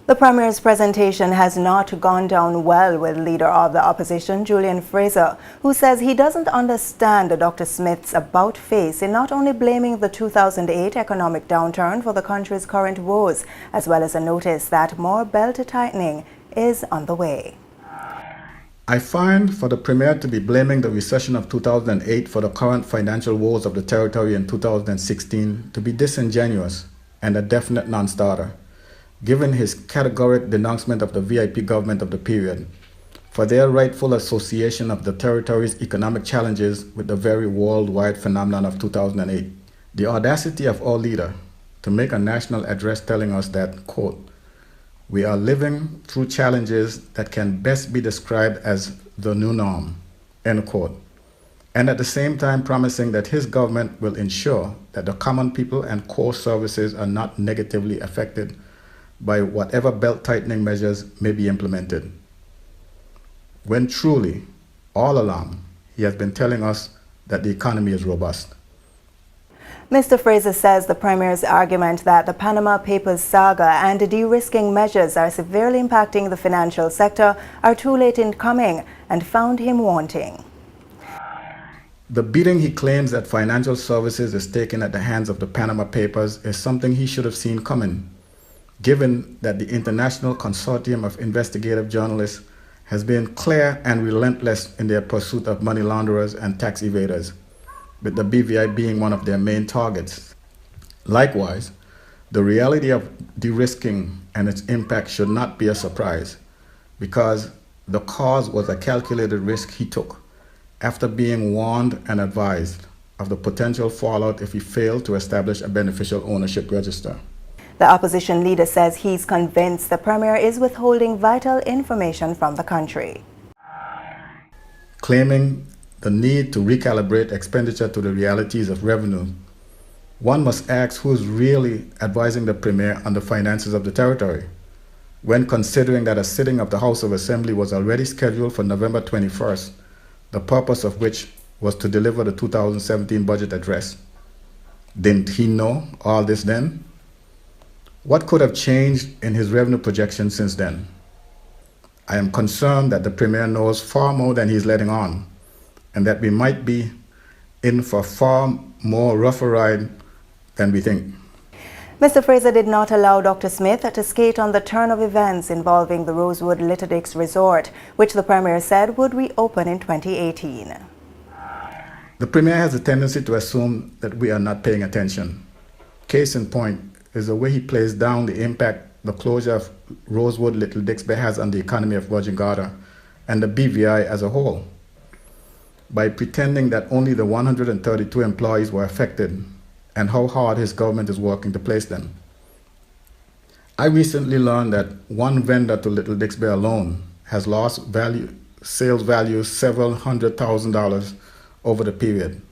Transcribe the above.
The Premier's presentation has not gone down well with Leader of the Opposition, Julian Fraser, who says he doesn't understand Dr. Smith's about-face in not only blaming the 2008 economic downturn for the country's current woes, as well as a notice that more belt-tightening is on the way. I find for the Premier to be blaming the recession of 2008 for the current financial woes of the territory in 2016 to be disingenuous and a definite non-starter, given his categoric denouncement of the VIP government of the period for their rightful association of the territory's economic challenges with the very worldwide phenomenon of 2008. The audacity of our leader to make a national address telling us that, quote, "We are living through challenges that can best be described as the new norm," end quote, and at the same time promising that his government will ensure that the common people and core services are not negatively affected by whatever belt-tightening measures may be implemented, when truly, all along, he has been telling us that the economy is robust. Mr. Fraser says the Premier's argument that the Panama Papers saga and de-risking measures are severely impacting the financial sector are too late in coming and found him wanting. The beating he claims that financial services is taking at the hands of the Panama Papers is something he should have seen coming, given that the International Consortium of Investigative Journalists has been clear and relentless in their pursuit of money launderers and tax evaders, with the BVI being one of their main targets. Likewise, the reality of de-risking and its impact should not be a surprise, because the cause was a calculated risk he took after being warned and advised of the potential fallout if he failed to establish a beneficial ownership register. The opposition leader says he's convinced the Premier is withholding vital information from the country. Claiming the need to recalibrate expenditure to the realities of revenue, one must ask who is really advising the Premier on the finances of the territory, when considering that a sitting of the House of Assembly was already scheduled for November 21st, the purpose of which was to deliver the 2017 budget address. Didn't he know all this then? What could have changed in his revenue projections since then? I am concerned that the Premier knows far more than he's letting on, and that we might be in for far more rougher ride than we think. Mr. Fraser did not allow Dr. Smith to skate on the turn of events involving the Rosewood Little Resort, which the Premier said would reopen in 2018. The Premier has a tendency to assume that we are not paying attention. Case in point is the way he plays down the impact the closure of Rosewood Little Dixby has on the economy of Virgin Gorda and the BVI as a whole, by pretending that only the 132 employees were affected and how hard his government is working to place them. I recently learned that one vendor to Little Dixby alone has lost sales value several $100,000 over the period.